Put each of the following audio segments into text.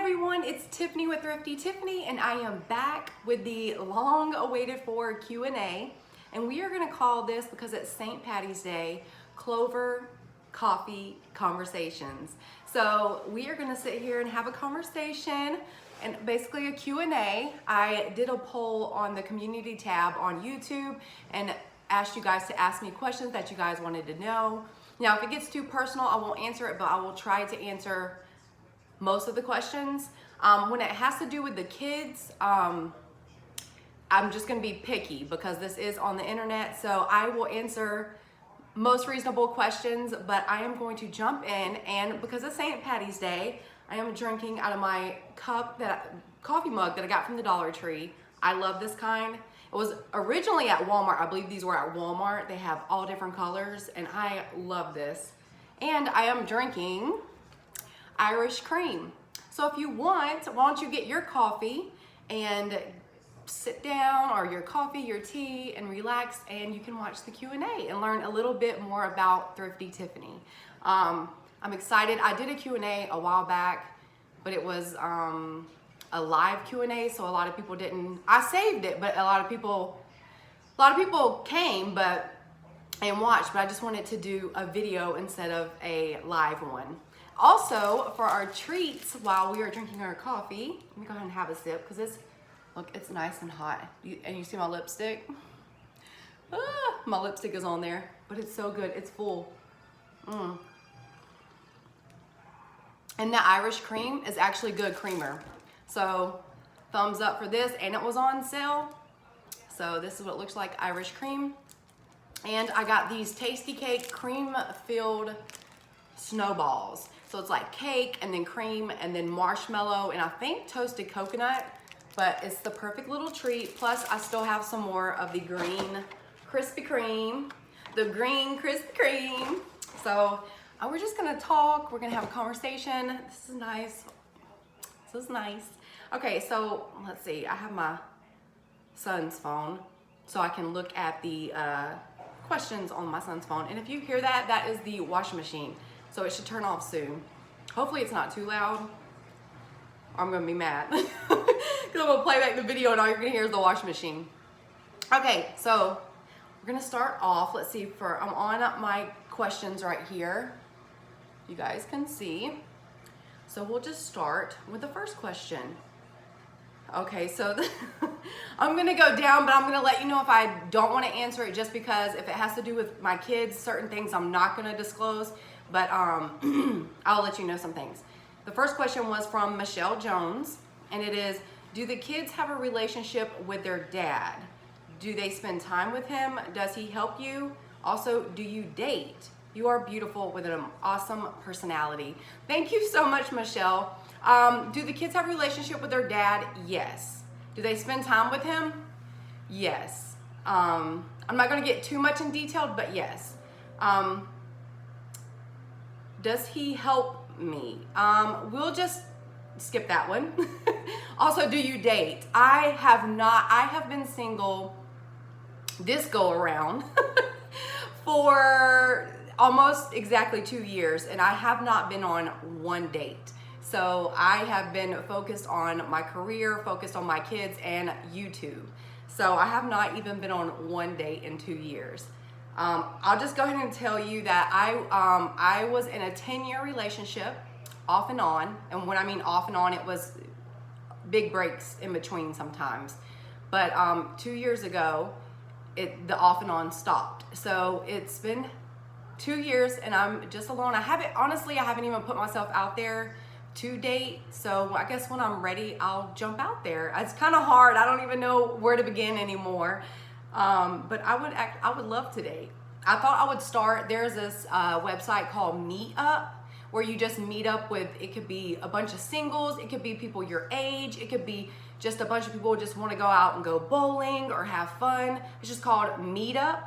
everyone, it's Tiffany with Thrifty Tiffany, and I am back with the long awaited for Q&A. And we are gonna call this, because it's St. Patty's Day, Clover Coffee Conversations. So we are gonna sit here and have a conversation and basically a Q&A. I did a poll on the community tab on YouTube and asked you guys to ask me questions that you guys wanted to know. Now, if it gets too personal, I won't answer it, but I will try to answer most of the questions. When it has to do with the kids, I'm just gonna be picky because this is on the internet, so I will answer most reasonable questions, but I am going to jump in, and because it's St. Patty's Day, I am drinking out of my coffee mug that I got from the Dollar Tree. I love this kind. It was originally at Walmart. I believe these were at Walmart. They have all different colors, and I love this. And I am drinking Irish cream. So if you want, why don't you get your coffee and sit down, or your coffee, your tea, and relax, and you can watch the Q&A and learn a little bit more about Thrifty Tiffany. I'm excited. I did a Q&A a while back, but it was a live Q&A, so a lot of people didn't. I saved it, but a lot of people came and watched, but I just wanted to do a video instead of a live one. Also, for our treats while we are drinking our coffee, let me go ahead and have a sip, because it's nice and hot. And you see my lipstick? My lipstick is on there, but it's so good. It's full. And the Irish cream is actually good creamer. So thumbs up for this, and it was on sale. So this is what it looks like, Irish cream. And I got these Tasty Cake cream-filled snowballs. So it's like cake and then cream and then marshmallow and I think toasted coconut, but it's the perfect little treat. Plus I still have some more of the green Krispy Kreme, So we're just gonna talk, we're gonna have a conversation. This is nice. Okay, so let's see, I have my son's phone so I can look at the questions on my son's phone. And if you hear that, that is the washing machine. So it should turn off soon. Hopefully it's not too loud, or I'm gonna be mad. Because I'm gonna play back the video and all you're gonna hear is the washing machine. Okay, so we're gonna start off. Let's see, I'm on my questions right here. You guys can see. So we'll just start with the first question. Okay, so I'm gonna go down, but I'm gonna let you know if I don't wanna answer it, just because if it has to do with my kids, certain things I'm not gonna disclose. But I'll let you know some things. The first question was from Michelle Jones, and it is, do the kids have a relationship with their dad? Do they spend time with him? Does he help you? Also, do you date? You are beautiful with an awesome personality. Thank you so much, Michelle. Do the kids have a relationship with their dad? Yes. Do they spend time with him? Yes. I'm not gonna get too much in detail, but yes. Does he help me? We'll just skip that one. Also, do you date? I have been single this go around for almost exactly 2 years, and I have not been on one date. So I have been focused on my career, focused on my kids, and YouTube. So I have not even been on one date in 2 years. I'll just go ahead and tell you that I was in a 10-year relationship, off and on. And when I mean off and on, it was big breaks in between sometimes. But 2 years ago, the off and on stopped. So it's been 2 years and I'm just alone. I haven't even put myself out there to date. So I guess when I'm ready, I'll jump out there. It's kind of hard. I don't even know where to begin anymore. But I would love to date. I thought I would start, there's this website called Meetup, where you just meet up with, it could be a bunch of singles, it could be people your age, it could be just a bunch of people who just want to go out and go bowling or have fun. It's just called Meetup.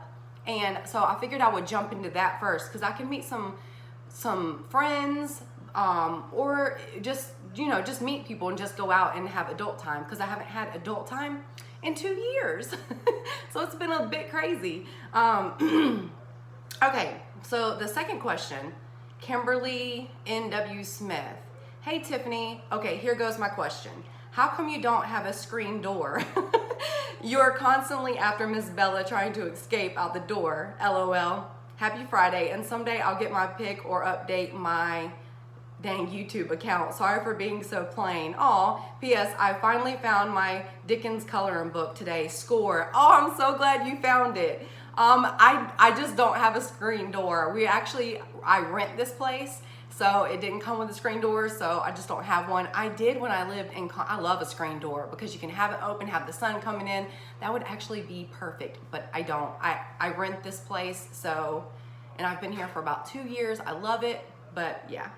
And so I figured I would jump into that first, because I can meet some friends, or just meet people and just go out and have adult time, because I haven't had adult time in 2 years. So it's been a bit crazy. Okay, so the second question, Kimberly N.W. Smith. Hey Tiffany, okay, here goes my question. How come you don't have a screen door? You're constantly after Miss Bella trying to escape out the door. LOL. Happy Friday, and someday I'll get my pic or update my dang YouTube account. Sorry for being so plain. Aw, P.S. I finally found my Dickens coloring book today. Score. Oh, I'm so glad you found it. I just don't have a screen door. I rent this place, so it didn't come with a screen door, so I just don't have one. I did when I lived in, I love a screen door because you can have it open, have the sun coming in. That would actually be perfect, but I don't. I rent this place, so, and I've been here for about 2 years. I love it, but yeah.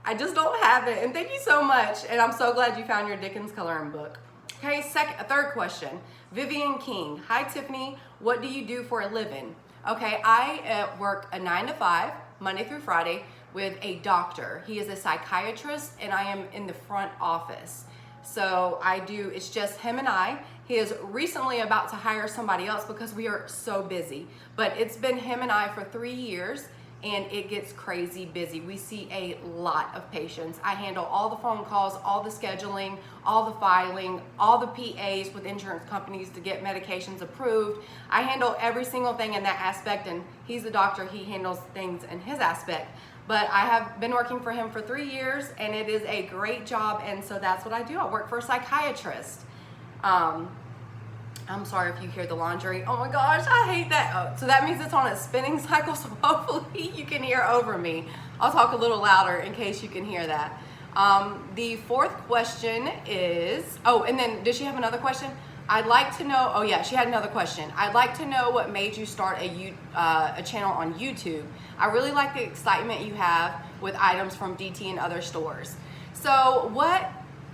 I just don't have it, and thank you so much, and I'm so glad you found your Dickens coloring book. Okay, third question. Vivian King. Hi Tiffany, what do you do for a living? Okay, I work a 9 to 5, Monday through Friday, with a doctor. He is a psychiatrist, and I am in the front office. So it's just him and I. He is recently about to hire somebody else because we are so busy, but it's been him and I for 3 years, and it gets crazy busy. We see a lot of patients. I handle all the phone calls, all the scheduling, all the filing, all the PAs with insurance companies to get medications approved. I handle every single thing in that aspect, and he's the doctor, he handles things in his aspect. But I have been working for him for 3 years, and it is a great job, and so that's what I do. I work for a psychiatrist. I'm sorry if you hear the laundry. Oh my gosh, I hate that. Oh, so that means it's on a spinning cycle, so hopefully you can hear over me. I'll talk a little louder in case you can hear that. The fourth question is, and then did she have another question? I'd like to know, she had another question. I'd like to know what made you start a channel on YouTube. I really like the excitement you have with items from DT and other stores. So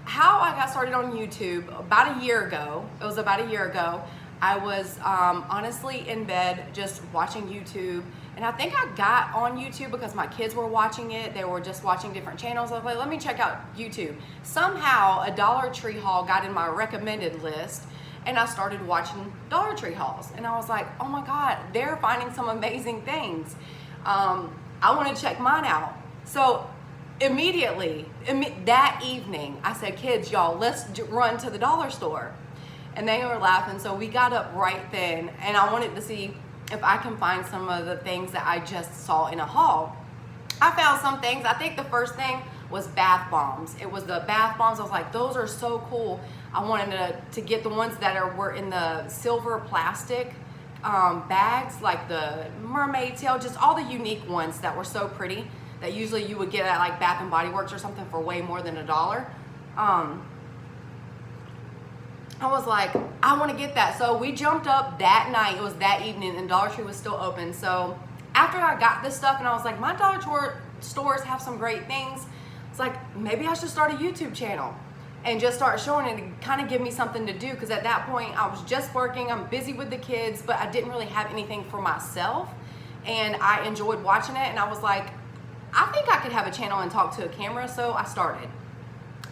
how I got started on YouTube about a year ago. It was about a year ago. I was honestly in bed just watching YouTube, and I think I got on YouTube because my kids were watching it. They were just watching different channels. I was like, let me check out YouTube. Somehow a Dollar Tree haul got in my recommended list, and I started watching Dollar Tree hauls, and I was like, oh my God, they're finding some amazing things. I want to check mine out. So immediately, that evening, I said, kids, y'all, let's run to the dollar store. And they were laughing, so we got up right then, and I wanted to see if I can find some of the things that I just saw in a haul. I found some things. I think the first thing was bath bombs. It was the bath bombs. I was like, those are so cool. I wanted to get the ones that were in the silver plastic bags, like the mermaid tail, just all the unique ones that were so pretty that usually you would get at like Bath and Body Works or something for way more than $1. I was like, I want to get that. So we jumped up that night. It was that evening, and Dollar Tree was still open. So after I got this stuff, and I was like, my Dollar Tree stores have some great things. It's like, maybe I should start a YouTube channel and just start showing it and kind of give me something to do. Because at that point, I was just working. I'm busy with the kids, but I didn't really have anything for myself. And I enjoyed watching it. And I was like, I think I could have a channel and talk to a camera. So I started.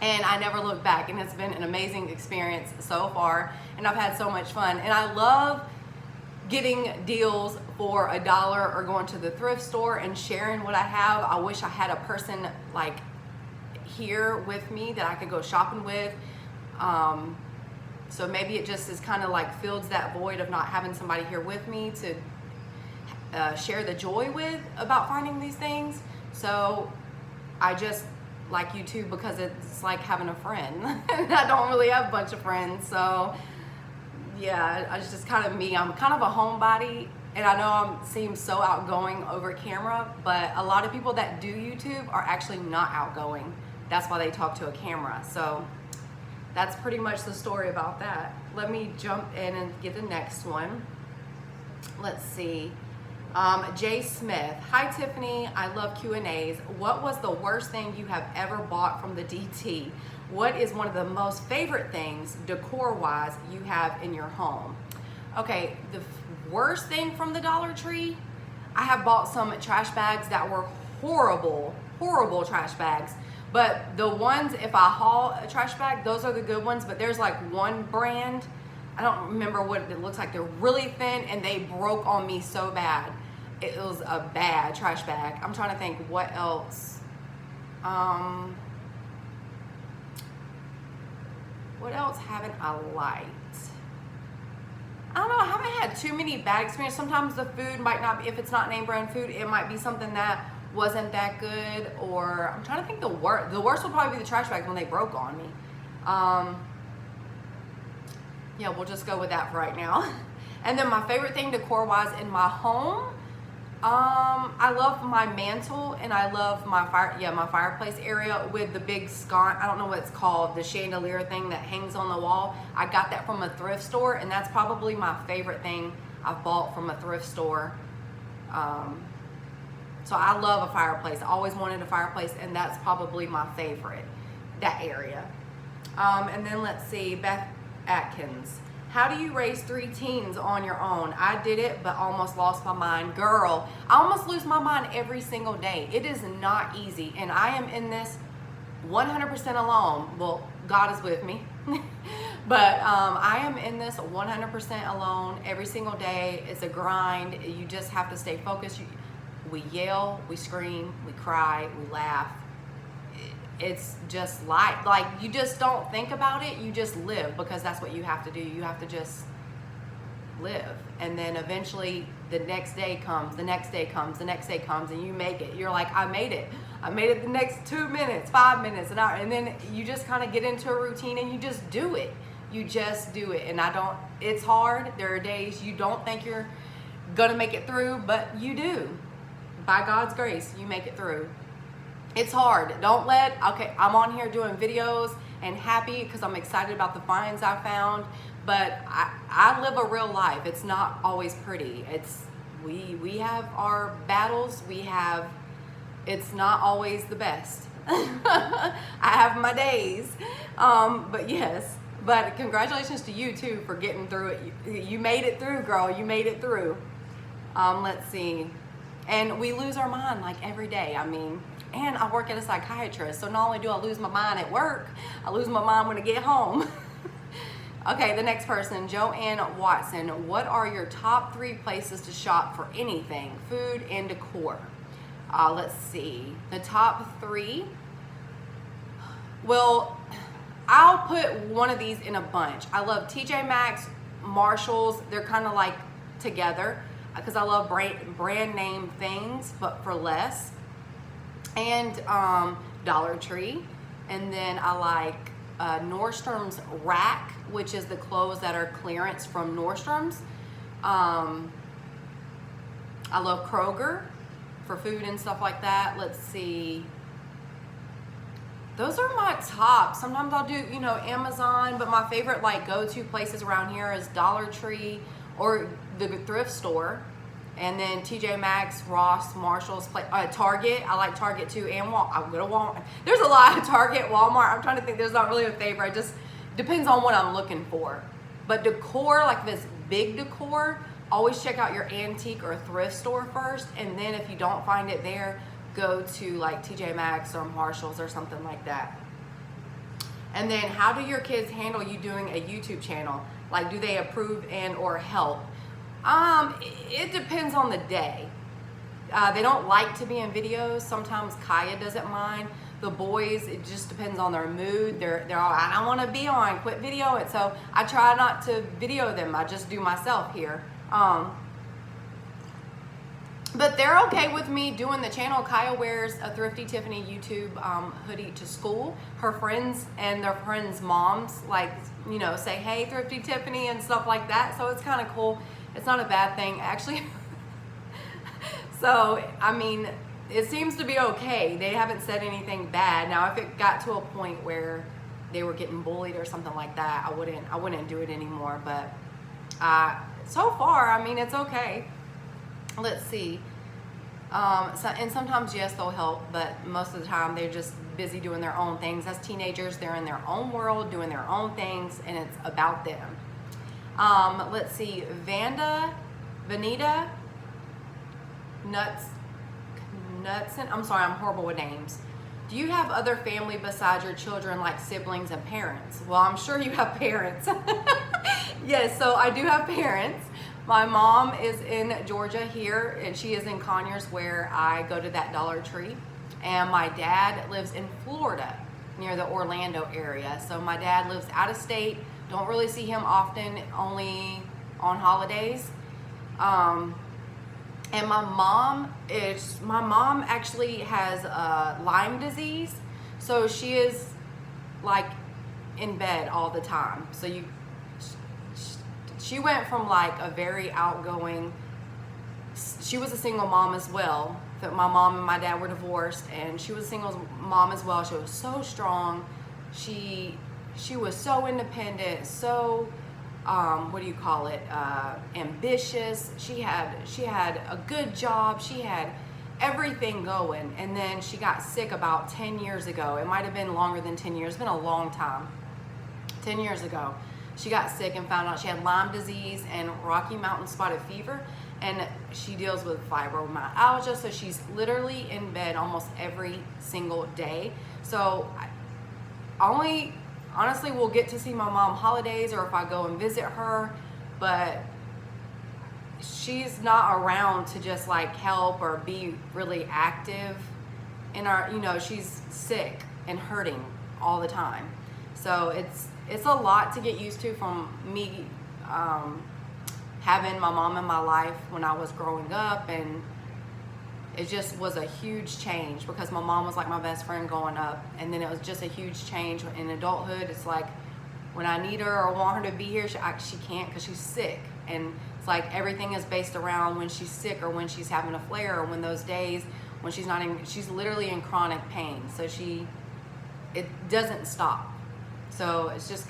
And I never looked back, and it's been an amazing experience so far, and I've had so much fun. And I love getting deals for $1 or going to the thrift store and sharing what I have. I wish I had a person like here with me that I could go shopping with. So maybe it just is kind of like fills that void of not having somebody here with me to share the joy with about finding these things. So I just like YouTube because it's like having a friend. And I don't really have a bunch of friends, so yeah, it's just kind of me. I'm kind of a homebody, and I know I seem so outgoing over camera, but a lot of people that do YouTube are actually not outgoing. That's why they talk to a camera. So that's pretty much the story about that. Let me jump in and get the next one. Let's see. Jay Smith. Hi Tiffany, I love Q&As. What was the worst thing you have ever bought from the DT? What is one of the most favorite things, decor-wise, you have in your home? Okay, the worst thing from the Dollar Tree, I have bought some trash bags that were horrible, horrible trash bags. But the ones, if I haul a trash bag, those are the good ones. But there's like one brand, I don't remember what it looks like. They're really thin, and they broke on me so bad. It was a bad trash bag. I'm trying to think what else. What else haven't I liked? I don't know, I haven't had too many bad experiences. Sometimes the food might not be, if it's not name brand food, it might be something that wasn't that good, or I'm trying to think the worst would probably be the trash bags when they broke on me. Yeah, we'll just go with that for right now. And then my favorite thing decor-wise in my home, I love my mantle, and I love my fireplace area with the big sconce. I don't know what it's called, the chandelier thing that hangs on the wall. I got that from a thrift store, and that's probably my favorite thing I've bought from a thrift store. So I love a fireplace. I always wanted a fireplace, and that's probably my favorite, that area. And then let's see, Beth Atkins. How do you raise 3 teens on your own? I did it, but almost lost my mind. Girl, I almost lose my mind every single day. It is not easy, and I am in this 100% alone. Well, God is with me. But I am in this 100% alone every single day. It's a grind. You just have to stay focused. We yell, we scream, we cry, we laugh. It's just like you just don't think about it, you just live, because that's what you have to do. You have to just live, and then eventually the next day comes, the next day comes, the next day comes, and you make it. You're like, I made it the next 2 minutes, 5 minutes, an hour, and then you just kind of get into a routine and you just do it. You just do it. And it's hard. There are days you don't think you're gonna make it through, but you do. By God's grace, you make it through. It's hard. Okay, I'm on here doing videos and happy because I'm excited about the finds I found, but I live a real life. It's not always pretty. We have our battles. It's not always the best. I have my days, but yes. But congratulations to you too for getting through it. You made it through, girl. You made it through. Let's see. And we lose our mind like every day. I mean, and I work at a psychiatrist, so not only do I lose my mind at work, I lose my mind when I get home. Okay, the next person, Joanne Watson. What are your top 3 places to shop for anything, food and decor? Let's see, the top 3. Well, I'll put one of these in a bunch. I love TJ Maxx, Marshalls. They're kind of like together because I love brand name things, but for less. And Dollar Tree. And then I like Nordstrom's Rack, which is the clothes that are clearance from Nordstrom's. I love Kroger for food and stuff like that. Let's see. Those are my top. Sometimes I'll do, Amazon, but my favorite go-to places around here is Dollar Tree or the thrift store. And then TJ Maxx, Ross, Marshalls, Target. I like Target too, and I go to Walmart. There's a lot of Target, Walmart. I'm trying to think. There's not really a favorite. It just depends on what I'm looking for. But decor, like this big decor, always check out your antique or thrift store first. And then if you don't find it there, go to like TJ Maxx or Marshalls or something like that. And then how do your kids handle you doing a YouTube channel? Like, do they approve and or help? It depends on the day. They don't like to be in videos. Sometimes Kaya doesn't mind. The boys, it just depends on their mood. They're all, I don't want to be on, quit video it. So I try not to video them. I just do myself here. But they're okay with me doing the channel. Kaya wears a Thrifty Tiffany YouTube hoodie to school. Her friends and their friends' moms say, hey, Thrifty Tiffany and stuff like that. So it's kind of cool. It's not a bad thing, actually. So, I mean, it seems to be okay. They haven't said anything bad. Now, if it got to a point where they were getting bullied or something like that, I wouldn't do it anymore. But so far, I mean, it's okay. Let's see. And sometimes, yes, they'll help, but most of the time they're just busy doing their own things. As teenagers, they're in their own world, doing their own things, and it's about them. Let's see, Vanita Knutson. I'm sorry, I'm horrible with names. Do you have other family besides your children, like siblings and parents? Well, I'm sure you have parents. Yes, so I do have parents. My mom is in Georgia here, and she is in Conyers, where I go to that Dollar Tree. And my dad lives in Florida. near the Orlando area. So my dad lives out of state. Don't really see him often, only on holidays. And my mom actually has Lyme disease. So she is like in bed all the time. So she went from like a very outgoing, she was a single mom as well. That my mom and my dad were divorced, and she was a single mom as well. She was so strong. She was so independent, so ambitious. She had a good job. She had everything going, and then she got sick about 10 years ago. It might have been longer than 10 years. It's been a long time. 10 years ago, she got sick and found out she had Lyme disease and Rocky Mountain spotted fever, and she deals with fibromyalgia, so she's literally in bed almost every single day. So I only honestly will get to see my mom holidays or if I go and visit her, but she's not around to just like help or be really active in our, she's sick and hurting all the time. So it's a lot to get used to from me having my mom in my life when I was growing up, and it just was a huge change because my mom was like my best friend growing up, and then it was just a huge change in adulthood. It's like when I need her or want her to be here, she can't because she's sick, and it's like everything is based around when she's sick or when she's having a flare or when those days when she's literally in chronic pain, so it doesn't stop. So it's just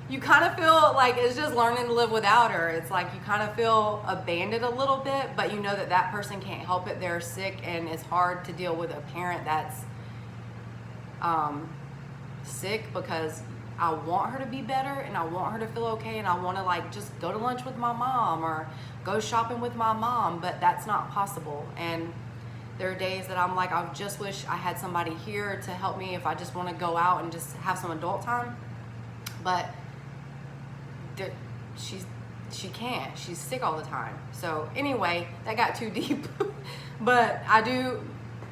you kind of feel like it's just learning to live without her. It's like you kind of feel abandoned a little bit, but you know that person can't help it. They're sick, and it's hard to deal with a parent that's sick, because I want her to be better and I want her to feel okay, and I want to like just go to lunch with my mom or go shopping with my mom, but that's not possible. And there are days that I'm like, I just wish I had somebody here to help me if I just want to go out and just have some adult time, but she can't. She's sick all the time. So anyway, that got too deep. But I do.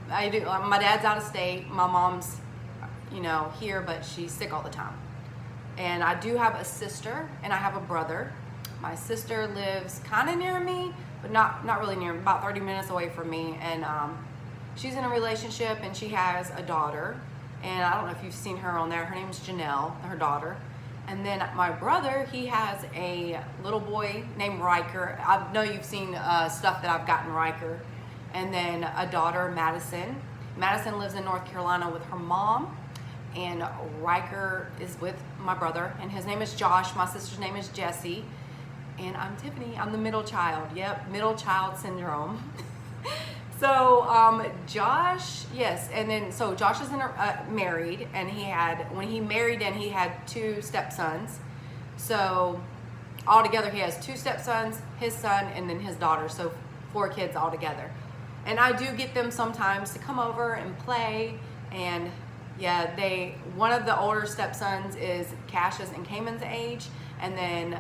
My dad's out of state. My mom's, here, but she's sick all the time. And I do have a sister and I have a brother. My sister lives kind of near me, but not really near me, about 30 minutes away from me. And she's in a relationship and she has a daughter. And I don't know if you've seen her on there. Her name's Janelle, her daughter. And then my brother, he has a little boy named Riker. I know you've seen stuff that I've gotten Riker. And then a daughter, Madison. Madison lives in North Carolina with her mom. And Riker is with my brother. And his name is Josh. My sister's name is Jessie. And I'm Tiffany. I'm the middle child. Yep, middle child syndrome. So Josh, yes, and then so Josh is married, and when he married in, he had 2 stepsons. So altogether he has 2 stepsons, his son, and then his daughter. So 4 kids altogether. And I do get them sometimes to come over and play. And yeah, one of the older stepsons is Cassius and Cayman's age, and then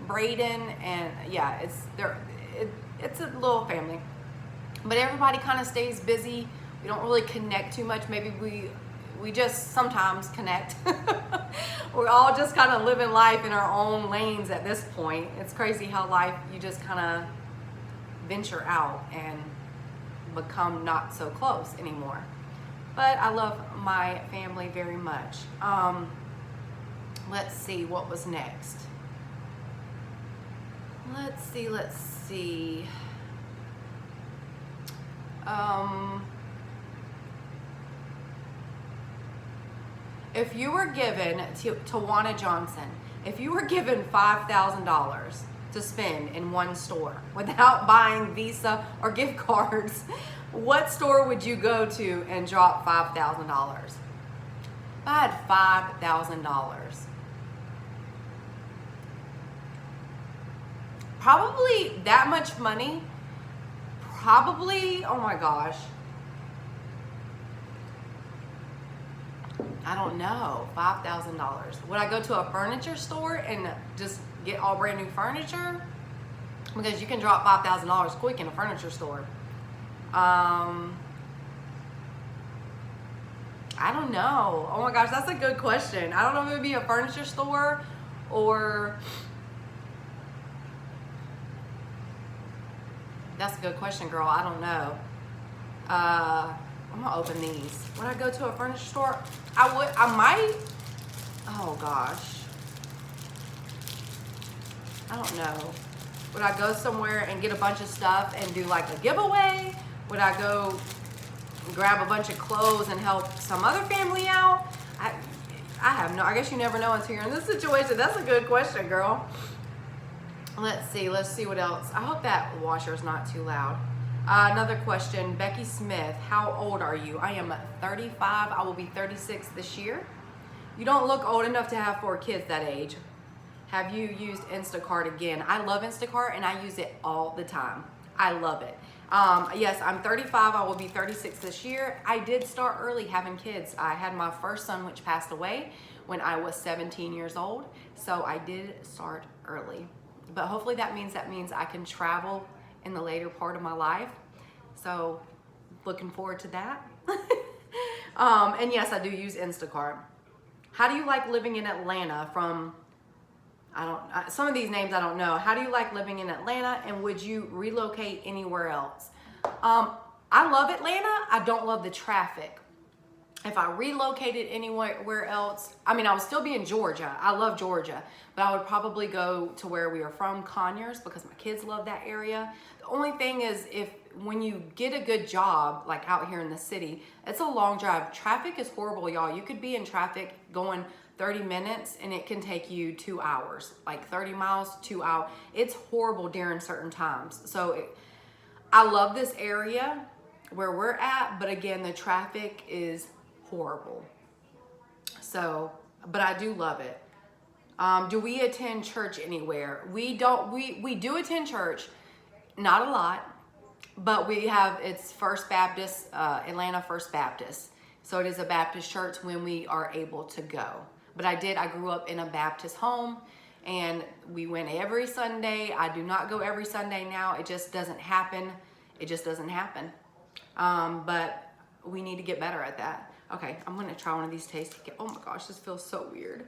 Braden, and yeah, it's a little family. But everybody kind of stays busy. We don't really connect too much. Maybe we just sometimes connect. We're all just kind of living life in our own lanes at this point. It's crazy how life, you just kind of venture out and become not so close anymore. But I love my family very much. Let's see, what was next? Let's see. If you were given, Tawana Johnson, if you were given $5,000 to spend in one store without buying Visa or gift cards, what store would you go to and drop $5,000? If I had $5,000. Probably that much money. Probably, oh my gosh. I don't know, $5,000. Would I go to a furniture store and just get all brand new furniture? Because you can drop $5,000 quick in a furniture store. I don't know. Oh my gosh, that's a good question. I don't know if it would be a furniture store or... That's a good question, girl. I don't know. I'm gonna open these. When I go to a furniture store, I might. Oh gosh. I don't know. Would I go somewhere and get a bunch of stuff and do like a giveaway? Would I go grab a bunch of clothes and help some other family out? I have no, I guess you never know until you're in this situation. That's a good question, girl. Let's see what else. I hope that washer is not too loud. Another question, Becky Smith, how old are you? I am 35, I will be 36 this year. You don't look old enough to have 4 kids that age. Have you used Instacart again? I love Instacart and I use it all the time. I love it. Yes, I'm 35, I will be 36 this year. I did start early having kids. I had my first son, which passed away when I was 17 years old. So I did start early. But hopefully that means I can travel in the later part of my life. So looking forward to that. And yes, I do use Instacart. How do you like living in Atlanta? Some of these names I don't know. How do you like living in Atlanta, and would you relocate anywhere else? I love Atlanta. I don't love the traffic. If I relocated anywhere else, I mean, I would still be in Georgia. I love Georgia, but I would probably go to where we are from, Conyers, because my kids love that area. The only thing is, when you get a good job, like out here in the city, it's a long drive. Traffic is horrible, y'all. You could be in traffic going 30 minutes and it can take you 2 hours, like 30 miles, 2 hours. It's horrible during certain times. So I love this area where we're at, but again, the traffic is horrible. So, but I do love it. Do we attend church anywhere? We do attend church, not a lot, but it's First Baptist, Atlanta First Baptist. So it is a Baptist church when we are able to go. But I grew up in a Baptist home and we went every Sunday. I do not go every Sunday now. It just doesn't happen. But we need to get better at that. Okay, I'm gonna try one of these tasty cakes. Oh my gosh, this feels so weird.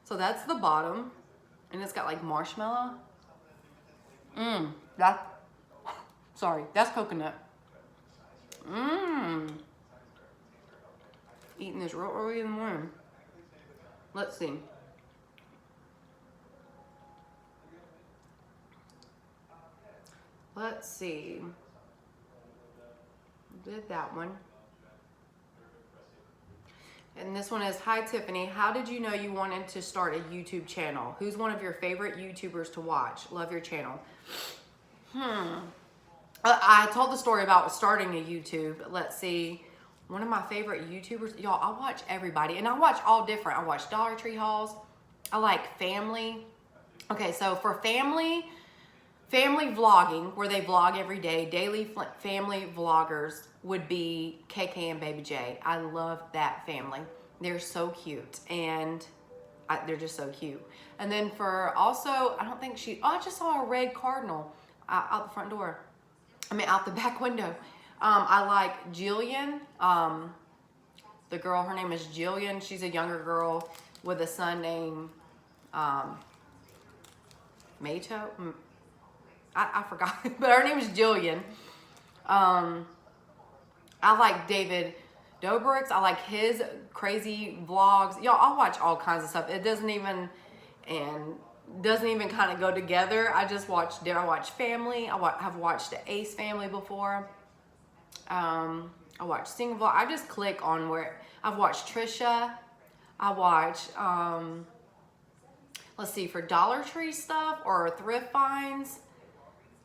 So that's the bottom, and it's got like marshmallow. That's coconut. Eating this real early in the morning. Let's see. Did that one. And this one is, hi Tiffany, how did you know you wanted to start a YouTube channel? Who's one of your favorite YouTubers to watch? Love your channel. I told the story about starting a YouTube. Let's see. One of my favorite YouTubers, y'all, I watch everybody and I watch all different. I watch Dollar Tree hauls. I like family. Okay, so for family vlogging, where they vlog every day, daily family vloggers would be KK and Baby J. I love that family. They're so cute and they're just so cute. And then for also, I just saw a red cardinal out the front door. Out the back window. I like Jillian. The girl, her name is Jillian. She's a younger girl with a son named Mato. I forgot, but her name is Jillian. I like David Dobrik's. I like his crazy vlogs. Y'all, I watch all kinds of stuff. It doesn't even kind of go together. I watch family. Have watched the Ace family before. I watch single vlog. I just click on where I've watched Trisha. I watch, let's see, for Dollar Tree stuff or thrift finds.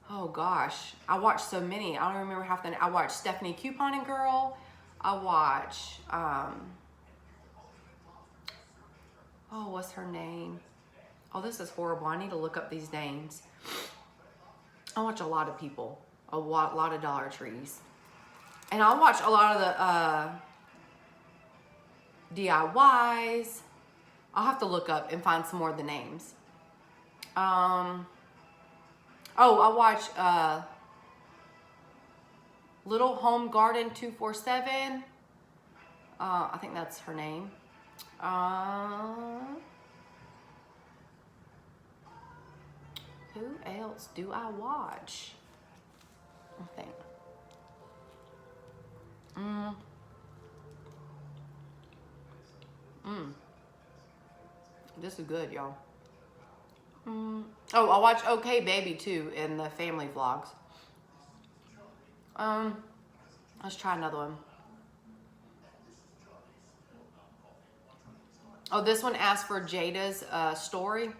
Oh gosh, I watch so many. I don't remember half the. I watch Stephanie Couponing Girl. I watch, oh, what's her name? Oh, this is horrible. I need to look up these names. I watch a lot of people, a lot of Dollar Trees. And I watch a lot of the DIYs. I'll have to look up and find some more of the names. Oh, I watch Little Home Garden 247. I think that's her name. Who else do I watch? I think. This is good, y'all. Oh, I watch Okay Baby too in the family vlogs. Let's try another one. Oh, this one asked for Jada's story.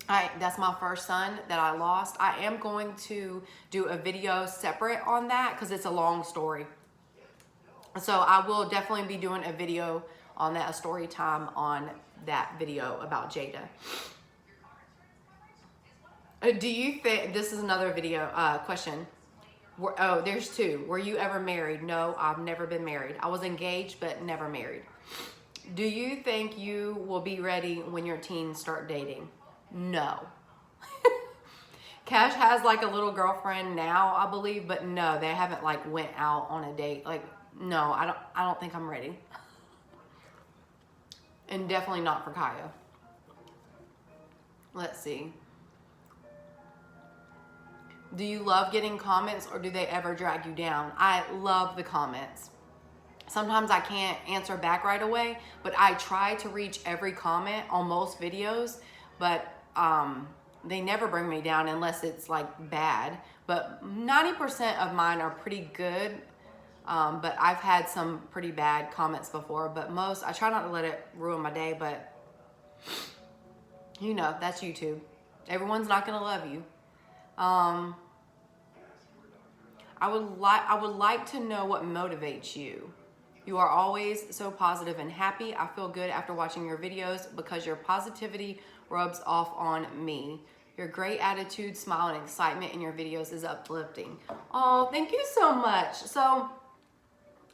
That's my first son that I lost. I am going to do a video separate on that because it's a long story. So I will definitely be doing a video on that, a story time on that video about Jada. Do you think, this is another video question. Oh, there's two. Were you ever married? No, I've never been married. I was engaged, but never married. Do you think you will be ready when your teens start dating? No. Cash has like a little girlfriend now, I believe, but no, they haven't like went out on a date. Like, no, I don't think I'm ready. And definitely not for Kaya. Let's see. Do you love getting comments or do they ever drag you down? I love the comments. Sometimes I can't answer back right away, but I try to reach every comment on most videos, but they never bring me down unless it's like bad. But 90% of mine are pretty good, but I've had some pretty bad comments before, but most, I try not to let it ruin my day, but you know, that's YouTube. Everyone's not gonna love you. I would like to know what motivates you. You are always so positive and happy. I feel good after watching your videos because your positivity rubs off on me. Your great attitude, smile, and excitement in your videos is uplifting. Oh, thank you so much. So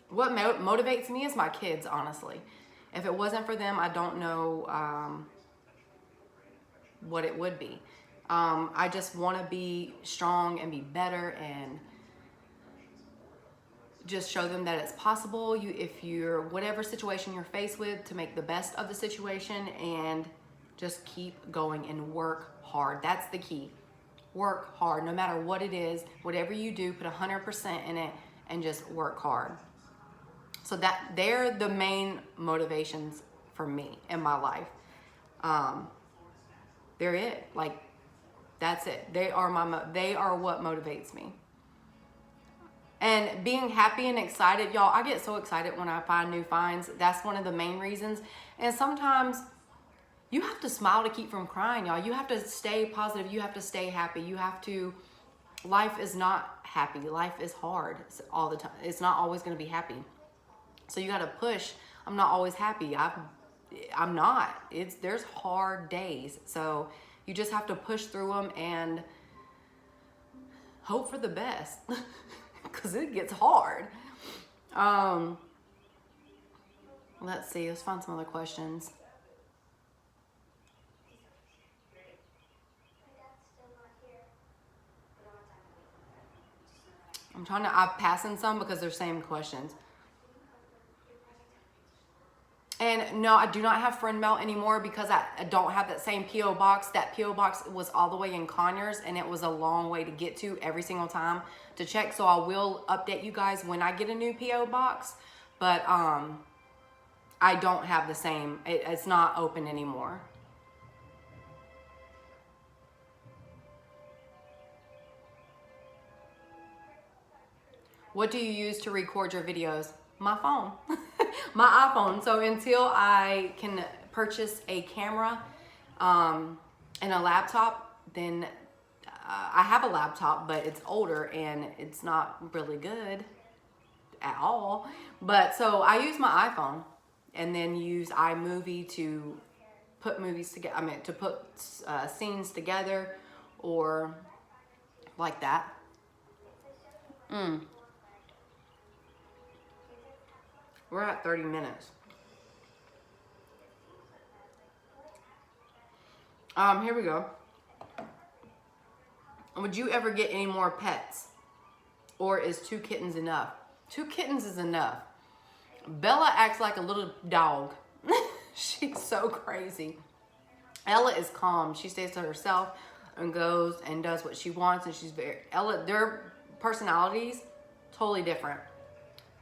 what motivates me is my kids, honestly. If it wasn't for them, I don't know what it would be. I just want to be strong and be better and just show them that it's possible. If you're whatever situation you're faced with, to make the best of the situation and just keep going and work hard. That's the key. Work hard, no matter what it is. Whatever you do, put 100% in it and just work hard. So that they're the main motivations for me in my life. They're it. Like, that's it. They are what motivates me. And being happy and excited, y'all, I get so excited when I find new finds. That's one of the main reasons. And sometimes you have to smile to keep from crying, y'all. You have to stay positive. You have to stay happy. You have to, life is not happy. Life is hard all the time. It's not always going to be happy. So you got to push. I'm not always happy. I'm not. There's hard days. So you just have to push through them and hope for the best. Because it gets hard. Let's see. Let's find some other questions. I'm passing some because they're same questions. And no, I do not have friend mail anymore because I don't have that same P.O. box. That P.O. box was all the way in Conyers and it was a long way to get to every single time to check. So I will update you guys when I get a new P.O. box. But I don't have the same. It's not open anymore. What do you use to record your videos? My phone. My iPhone. So until I can purchase a camera and a laptop, then I have a laptop, but it's older and it's not really good at all. But so I use my iPhone and then use iMovie to put movies together. I mean, to put scenes together or like that. We're at 30 minutes. Here we go. Would you ever get any more pets? Or is 2 kittens enough? 2 kittens is enough. Bella acts like a little dog. She's so crazy. Ella is calm. She stays to herself and goes and does what she wants, and she's their personalities totally different.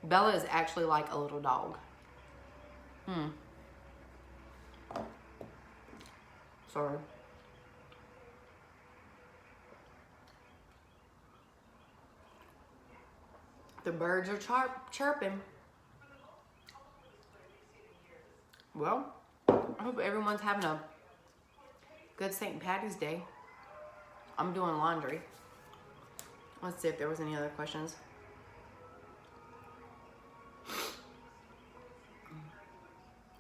Bella is actually like a little dog. Sorry. The birds are chirping. Well, I hope everyone's having a good St. Patty's Day. I'm doing laundry. Let's see if there was any other questions.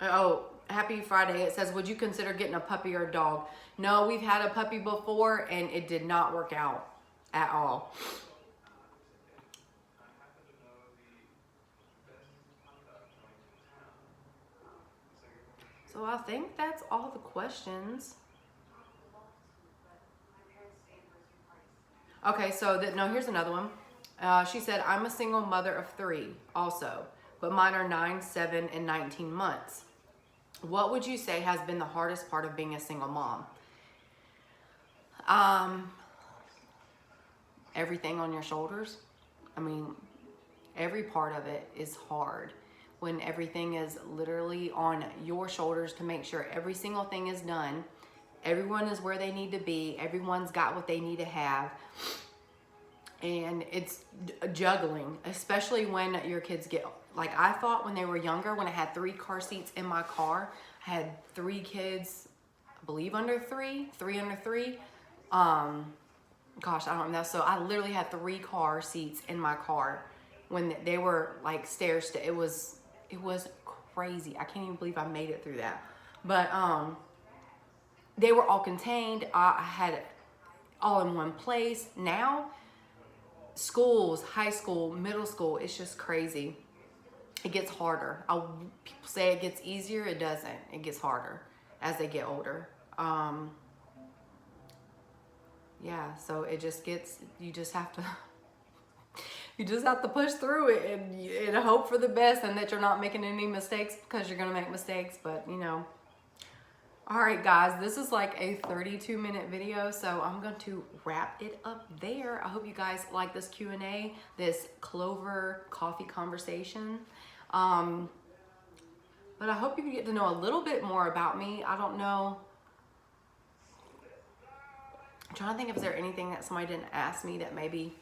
Oh, happy Friday. It says, would you consider getting a puppy or a dog? No, we've had a puppy before and it did not work out at all. So I think that's all the questions. Okay, so no, here's another one. She said, I'm a single mother of 3 also, but mine are 9, 7, and 19 months. What would you say has been the hardest part of being a single mom? Everything on your shoulders. I mean, every part of it is hard when everything is literally on your shoulders to make sure every single thing is done. Everyone is where they need to be. Everyone's got what they need to have. And it's juggling, especially when your kids get, like I thought when they were younger, when I had 3 car seats in my car, I had 3 kids, I believe under 3 under 3. Gosh, I don't know. So I literally had 3 car seats in my car when they were like stairs. It was crazy. I can't even believe I made it through that. But they were all contained. I had it all in one place. Now, schools, high school, middle school, it's just crazy. It gets harder. People say it gets easier. It doesn't. It gets harder as they get older. Yeah, so it just gets, you just have to push through it and hope for the best and that you're not making any mistakes, because you're going to make mistakes, but you know. All right, guys, this is like a 32-minute video, so I'm going to wrap it up there. I hope you guys like this Q&A, this Clover coffee conversation. But I hope you can get to know a little bit more about me. I don't know. I'm trying to think if there's anything that somebody didn't ask me that maybe.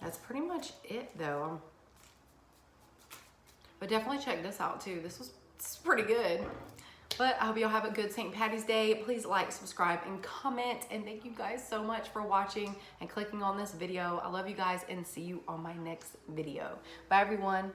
That's pretty much it, though. But definitely check this out, too. This is pretty good. But I hope y'all have a good St. Patty's Day. Please like, subscribe, and comment. And thank you guys so much for watching and clicking on this video. I love you guys and see you on my next video. Bye, everyone.